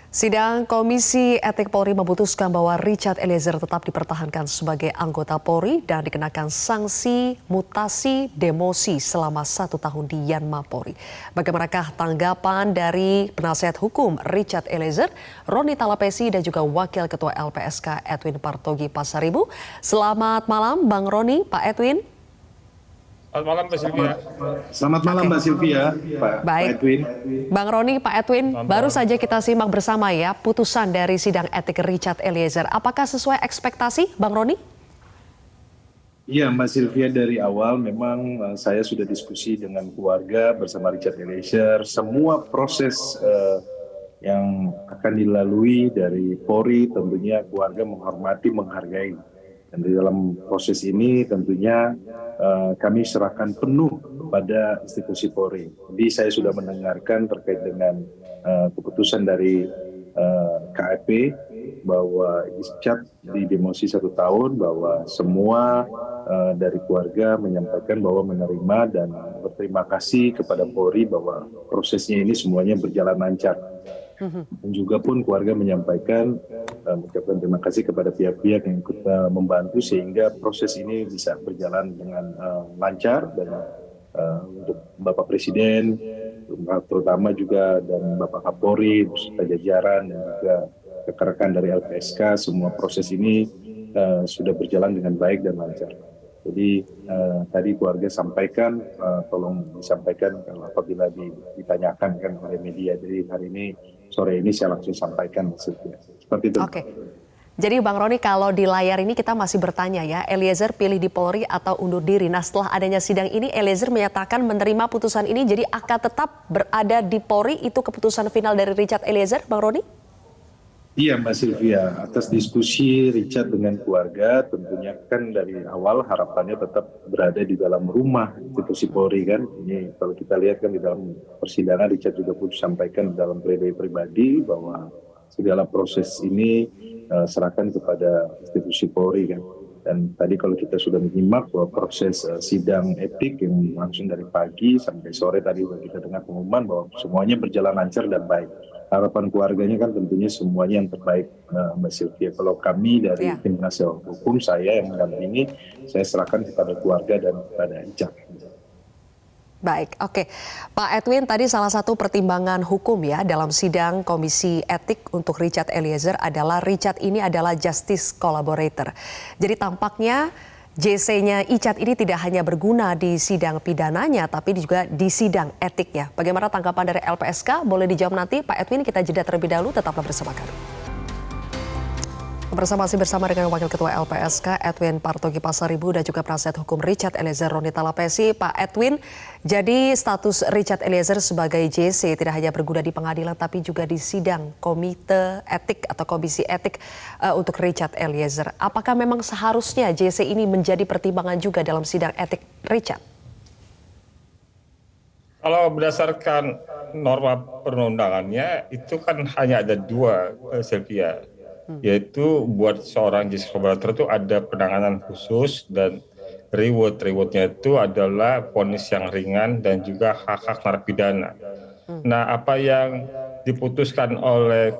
Sidang Komisi Etik Polri memutuskan bahwa Richard Eliezer tetap dipertahankan sebagai anggota Polri dan dikenakan sanksi mutasi demosi selama 1 tahun di Yanma Polri. Bagaimanakah tanggapan dari penasihat hukum Richard Eliezer, Roni Talapesi dan juga Wakil Ketua LPSK Edwin Partogi Pasaribu? Selamat malam Bang Roni, Pak Edwin. Selamat malam Mbak Sylvia. Selamat malam Mbak Sylvia, Pak Edwin. Bang Roni, Pak Edwin, baru saja kita simak bersama ya putusan dari sidang etik Richard Eliezer. Apakah sesuai ekspektasi Bang Roni? Iya Mbak Sylvia, dari awal memang saya sudah diskusi dengan keluarga bersama Richard Eliezer. Semua proses yang akan dilalui dari Polri tentunya keluarga menghormati, menghargai. Dan di dalam proses ini tentunya kami serahkan penuh pada institusi Polri. Jadi saya sudah mendengarkan terkait dengan keputusan dari KEP bahwa Richard di demosi 1 tahun, bahwa semua dari keluarga menyampaikan bahwa menerima dan berterima kasih kepada Polri bahwa prosesnya ini semuanya berjalan lancar. Dan juga pun keluarga menyampaikan mengucapkan terima kasih kepada pihak-pihak yang ikut membantu sehingga proses ini bisa berjalan dengan lancar. Dan untuk Bapak Presiden terutama juga dan Bapak Kapolri beserta jajaran dan juga rekan-rekan dari LPSK, semua proses ini sudah berjalan dengan baik dan lancar. Jadi tadi keluarga sampaikan, tolong disampaikan kalau apabila ditanyakan kan oleh media. Jadi hari ini, sore ini saya langsung sampaikan maksudnya. Seperti itu. Oke. Jadi Bang Roni, kalau di layar ini kita masih bertanya ya, Eliezer pilih di Polri atau undur diri. Nah setelah adanya sidang ini, Eliezer menyatakan menerima putusan ini, jadi akan tetap berada di Polri. Itu keputusan final dari Richard Eliezer, Bang Roni? Iya Mbak Sylvia, atas diskusi Richard dengan keluarga tentunya kan dari awal harapannya tetap berada di dalam rumah institusi Polri kan. Ini kalau kita lihat kan di dalam persidangan Richard juga pun sampaikan dalam pledoi pribadi bahwa segala proses ini serahkan kepada institusi Polri kan. Dan tadi kalau kita sudah menyimak bahwa proses sidang etik yang langsung dari pagi sampai sore tadi kita dengar pengumuman bahwa semuanya berjalan lancar dan baik. Harapan keluarganya kan tentunya semuanya yang terbaik Mbak Sylvia. Kalau kami dari tim penasihat hukum, saya yang mendampingi, saya serahkan kepada keluarga dan kepada Richard. Baik, oke. Pak Edwin, tadi salah satu pertimbangan hukum ya dalam sidang Komisi Etik untuk Richard Eliezer adalah Richard ini adalah justice collaborator. Jadi tampaknya JC-nya Richard ini tidak hanya berguna di sidang pidananya, tapi juga di sidang etiknya. Bagaimana tanggapan dari LPSK? Boleh dijawab nanti, Pak Edwin. Kita jeda terlebih dahulu, tetaplah bersama kami. Masih bersama dengan Wakil Ketua LPSK Edwin Partogi Pasaribu dan juga penasihat hukum Richard Eliezer, Roni Talapesi. Pak Edwin, jadi status Richard Eliezer sebagai JC tidak hanya berguna di pengadilan tapi juga di sidang komite etik atau komisi etik untuk Richard Eliezer. Apakah memang seharusnya JC ini menjadi pertimbangan juga dalam sidang etik Richard? Kalau berdasarkan norma perundangannya itu kan hanya ada 2, Sylvia. Yaitu buat seorang justice collaborator itu ada penanganan khusus dan rewardnya itu adalah vonis yang ringan dan juga hak-hak narapidana. Nah, apa yang diputuskan oleh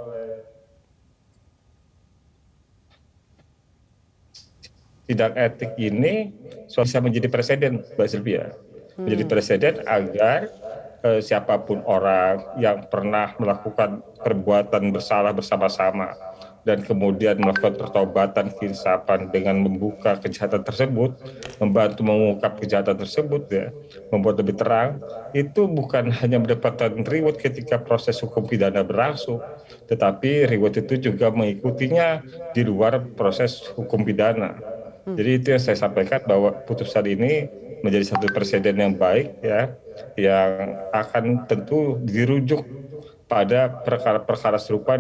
sidang etik ini bisa menjadi presiden, Mbak Sylvia. Menjadi presiden agar siapapun orang yang pernah melakukan perbuatan bersalah bersama-sama dan kemudian melakukan pertobatan keinsapan dengan membuka kejahatan tersebut, membantu mengungkap kejahatan tersebut ya, membuat lebih terang, itu bukan hanya mendapatkan reward ketika proses hukum pidana berlangsung, tetapi reward itu juga mengikutinya di luar proses hukum pidana. Jadi itu yang saya sampaikan bahwa putusan ini menjadi satu presiden yang baik ya, yang akan tentu dirujuk pada perkara-perkara serupa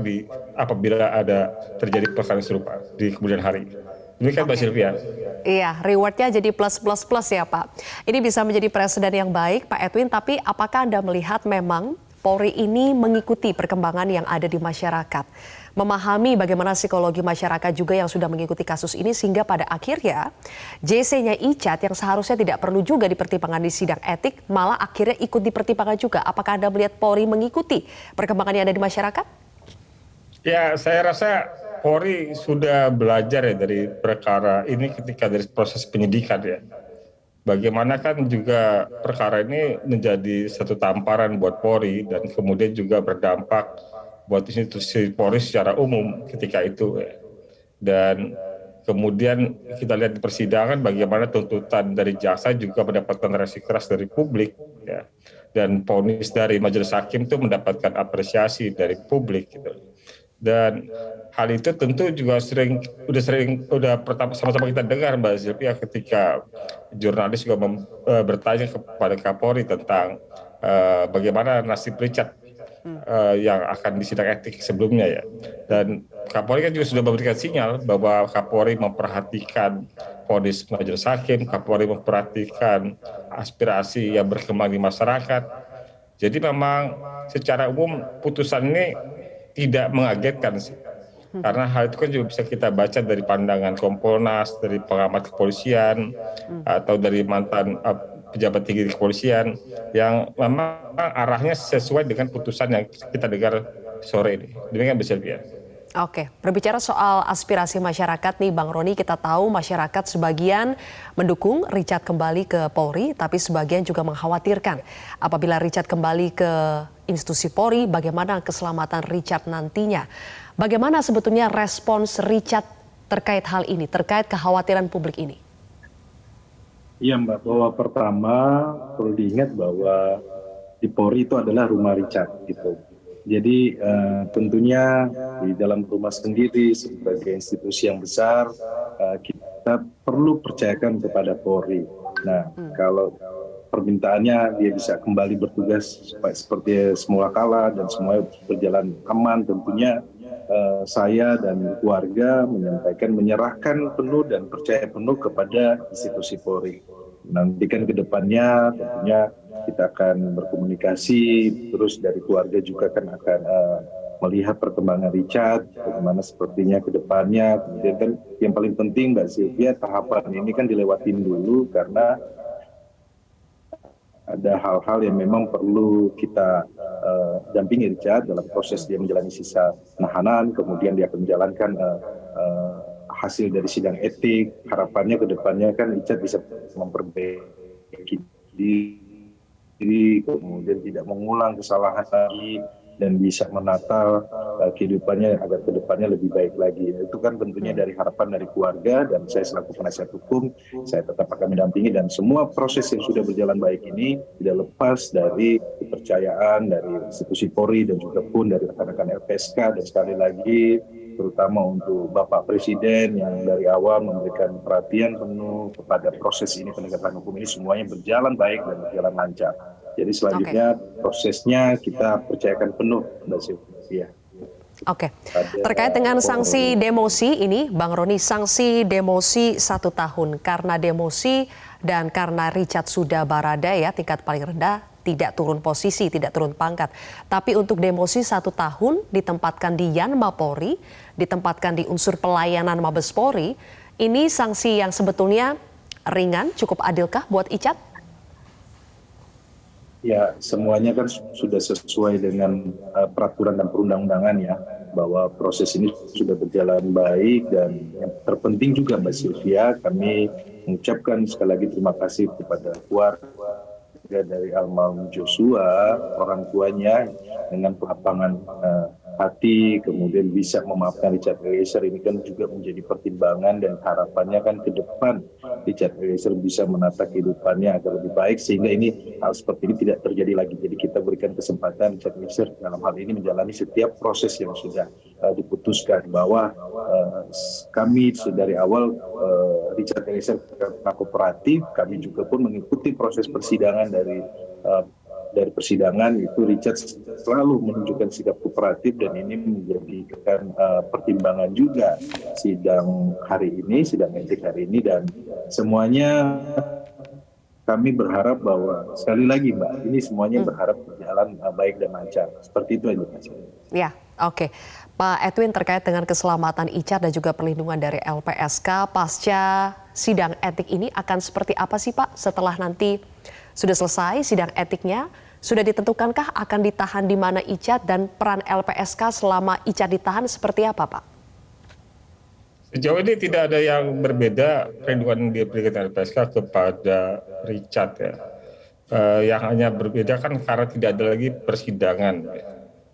apabila ada terjadi perkara serupa di kemudian hari. Demikian Mbak Sylvia. Iya, rewardnya jadi plus ya Pak. Ini bisa menjadi presiden yang baik Pak Edwin, tapi apakah Anda melihat memang Polri ini mengikuti perkembangan yang ada di masyarakat, memahami bagaimana psikologi masyarakat juga yang sudah mengikuti kasus ini sehingga pada akhirnya JC-nya Richard yang seharusnya tidak perlu juga dipertimbangkan di sidang etik malah akhirnya ikut dipertimbangkan juga. Apakah Anda melihat Polri mengikuti perkembangan yang ada di masyarakat? Ya, saya rasa Polri sudah belajar ya dari perkara ini ketika dari proses penyidikan ya. Bagaimana kan juga perkara ini menjadi satu tamparan buat Polri dan kemudian juga berdampak buat institusi Polri secara umum ketika itu ya. Dan kemudian kita lihat di persidangan bagaimana tuntutan dari jaksa juga mendapatkan reaksi keras dari publik ya. Dan vonis dari majelis hakim itu mendapatkan apresiasi dari publik gitu. Dan hal itu tentu juga udah pertama sama-sama kita dengar Mbak Zilvia ketika jurnalis juga bertanya kepada Kapolri tentang bagaimana nasib Richard yang akan disidang etik sebelumnya ya. Dan Kapolri kan juga sudah memberikan sinyal bahwa Kapolri memperhatikan vonis majelis hakim, Kapolri memperhatikan aspirasi yang berkembang di masyarakat. Jadi memang secara umum putusan ini tidak mengagetkan sih. Karena hal itu kan juga bisa kita baca dari pandangan Kompolnas, dari pengamat kepolisian, atau dari mantan pejabat tinggi di kepolisian, yang memang arahnya sesuai dengan putusan yang kita dengar sore ini. Demikian Mbak Sylvia. Oke, berbicara soal aspirasi masyarakat nih Bang Roni, kita tahu masyarakat sebagian mendukung Richard kembali ke Polri, tapi sebagian juga mengkhawatirkan apabila Richard kembali ke institusi Polri, bagaimana keselamatan Richard nantinya. Bagaimana sebetulnya respons Richard terkait hal ini, terkait kekhawatiran publik ini? Iya Mbak, bahwa pertama perlu diingat bahwa di Polri itu adalah rumah Richard gitu. Jadi tentunya di dalam rumah sendiri sebagai institusi yang besar kita perlu percayakan kepada Polri. Nah kalau permintaannya dia bisa kembali bertugas seperti semula kala dan semua berjalan aman, tentunya saya dan keluarga menyampaikan menyerahkan penuh dan percaya penuh kepada institusi Polri. Nanti kan ke depannya tentunya kita akan berkomunikasi, terus dari keluarga juga kan akan melihat perkembangan Richard, bagaimana sepertinya ke depannya. Kemudian kan yang paling penting Mbak Sylvia, tahapan ini kan dilewatin dulu karena ada hal-hal yang memang perlu kita dampingi Richard dalam proses dia menjalani sisa penahanan, kemudian dia akan menjalankan hasil dari sidang etik. Harapannya ke depannya kan Richard bisa memperbaiki diri, kemudian tidak mengulang kesalahan lagi, dan bisa menata kehidupannya agar ke depannya lebih baik lagi. Itu kan tentunya dari harapan dari keluarga, dan saya selaku penasihat hukum, saya tetap akan mendampingi, dan semua proses yang sudah berjalan baik ini tidak lepas dari kepercayaan dari institusi Polri dan juga pun dari rekan-rekan LPSK, dan sekali lagi terutama untuk Bapak Presiden yang dari awal memberikan perhatian penuh kepada proses ini, penegakan hukum ini semuanya berjalan baik dan berjalan lancar. Jadi selanjutnya prosesnya kita percayakan penuh Mbak Sylvia. Oke, terkait dengan sanksi demosi ini, Bang Roni, sanksi demosi 1 tahun karena demosi dan karena Richard sudah barada ya tingkat paling rendah, tidak turun posisi, tidak turun pangkat. Tapi untuk demosi 1 tahun ditempatkan di Yanma Polri, ditempatkan di unsur pelayanan Mabes Polri, ini sanksi yang sebetulnya ringan, cukup adilkah buat Richard? Ya, semuanya kan sudah sesuai dengan peraturan dan perundang-undangan ya, bahwa proses ini sudah berjalan baik, dan yang terpenting juga Mbak Sylvia, kami mengucapkan sekali lagi terima kasih kepada keluarga dari almarhum Joshua, orang tuanya dengan kelapangan hati, kemudian bisa memaafkan Richard Eliezer. Ini kan juga menjadi pertimbangan, dan harapannya kan ke depan Richard Eliezer bisa menata kehidupannya agar lebih baik, sehingga ini hal seperti ini tidak terjadi lagi. Jadi kita berikan kesempatan Richard Eliezer dalam hal ini menjalani setiap proses yang sudah diputuskan, bahwa kami dari awal Richard Eliezer kooperatif, kami juga pun mengikuti proses persidangan dari persidangan itu. Richard selalu menunjukkan sikap kooperatif, dan ini menjadikan pertimbangan juga sidang hari ini, sidang etik hari ini, dan semuanya kami berharap bahwa sekali lagi Mbak, ini semuanya berharap berjalan baik dan lancar. Seperti itu aja Mas. Ya, oke. Pak Edwin, terkait dengan keselamatan Richard dan juga perlindungan dari LPSK pasca sidang etik ini akan seperti apa sih Pak setelah nanti sudah selesai sidang etiknya Sudah ditentukankah akan ditahan di mana Icat dan peran LPSK selama Icat ditahan seperti apa, Pak? Sejauh ini tidak ada yang berbeda perlindungan yang diberikan LPSK kepada Richard ya. Yang hanya berbeda kan karena tidak ada lagi persidangan, ya.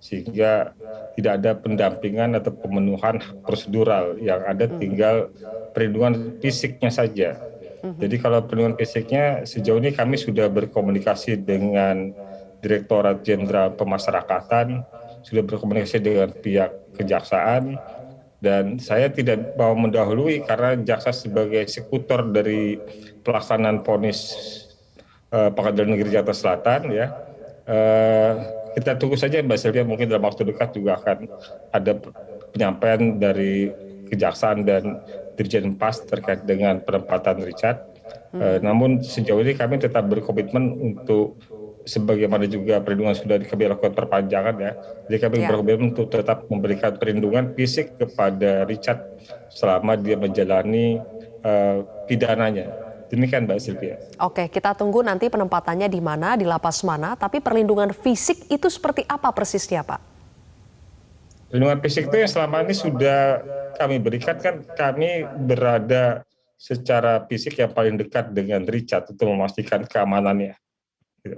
Sehingga tidak ada pendampingan atau pemenuhan hak prosedural, yang ada tinggal perlindungan fisiknya saja. Jadi kalau perlindungan fisiknya sejauh ini kami sudah berkomunikasi dengan Direktorat Jenderal Pemasyarakatan, sudah berkomunikasi dengan pihak kejaksaan, dan saya tidak mau mendahului karena jaksa sebagai eksekutor dari pelaksanaan vonis Pengadilan Negeri Jakarta Selatan ya. Kita tunggu saja Mbak Sylvia, mungkin dalam waktu dekat juga akan ada penyampaian dari kejaksaan dan Dirjen Pas terkait dengan penempatan Richard. Namun sejauh ini kami tetap berkomitmen untuk sebagaimana juga perlindungan sudah kami lakukan perpanjangan ya. Jadi kami berkomitmen untuk tetap memberikan perlindungan fisik kepada Richard selama dia menjalani pidananya. Demikian Mbak Sylvia. Oke, kita tunggu nanti penempatannya di mana, di lapas mana, tapi perlindungan fisik itu seperti apa persisnya, Pak? Perlindungan fisik itu yang selama ini sudah kami berikan, kan kami berada secara fisik yang paling dekat dengan Richard untuk memastikan keamanannya. Gitu.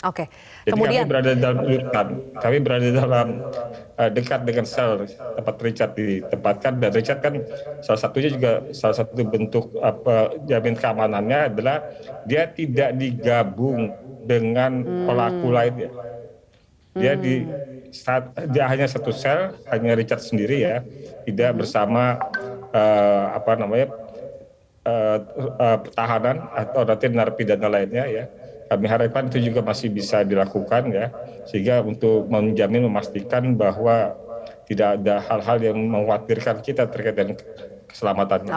Oke, Jadi kemudian kami berada dalam rutan, kami berada dalam dekat dengan sel tempat Richard ditempatkan, dan Richard kan salah satu bentuk jamin keamanannya adalah dia tidak digabung dengan pelaku lainnya. Dia hanya satu sel, hanya Richard sendiri ya, tidak bersama tahanan atau nanti narapidana lainnya ya. Kami harapkan itu juga masih bisa dilakukan ya, sehingga untuk memastikan bahwa tidak ada hal-hal yang mengkhawatirkan kita terkait dengan keselamatannya.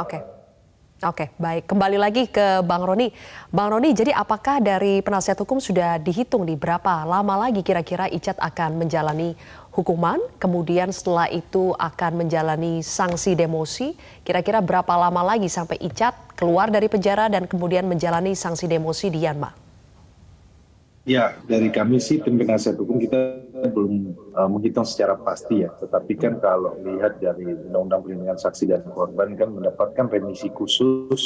Oke, baik. Kembali lagi ke Bang Roni. Bang Roni, jadi apakah dari penasihat hukum sudah dihitung di berapa lama lagi kira-kira Icat akan menjalani hukuman, kemudian setelah itu akan menjalani sanksi demosi, kira-kira berapa lama lagi sampai Icat keluar dari penjara dan kemudian menjalani sanksi demosi di Yanma? Ya, dari kami sih tim penasihat hukum kita belum menghitung secara pasti ya. Tetapi kan kalau lihat dari Undang-Undang Perlindungan Saksi dan Korban kan mendapatkan remisi khusus,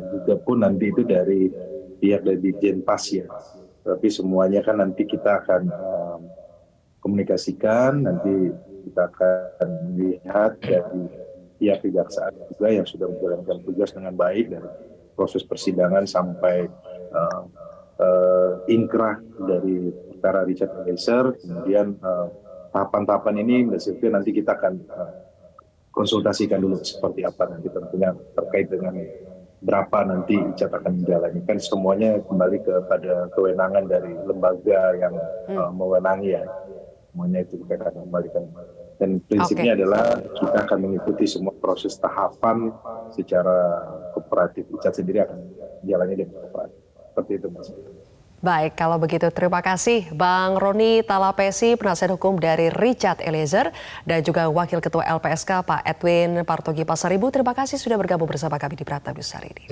juga pun nanti itu dari pihak dari Dirjen Pas ya. Tapi semuanya kan nanti kita akan komunikasikan, nanti kita akan melihat dari pihak kejaksaan juga yang sudah menjalankan tugas dengan baik dari proses persidangan sampai inkrah dari perkara Richard Eliezer. Kemudian tahapan-tahapan ini Mbak Sylvia nanti kita akan konsultasikan dulu seperti apa nanti, tentunya terkait dengan berapa nanti Richard akan menjalani. Kan semuanya kembali kepada kewenangan dari lembaga yang mewenangi ya. Semuanya itu kita akan kembalikan. Dan prinsipnya adalah kita akan mengikuti semua proses tahapan secara kooperatif. Richard sendiri akan menjalani dengan kooperatif. Seperti itu Mas. Baik, kalau begitu terima kasih Bang Roni Talapesi, penasihat hukum dari Richard Eliezer, dan juga Wakil Ketua LPSK Pak Edwin Partogi Pasaribu. Terima kasih sudah bergabung bersama kami di Prata News hari ini.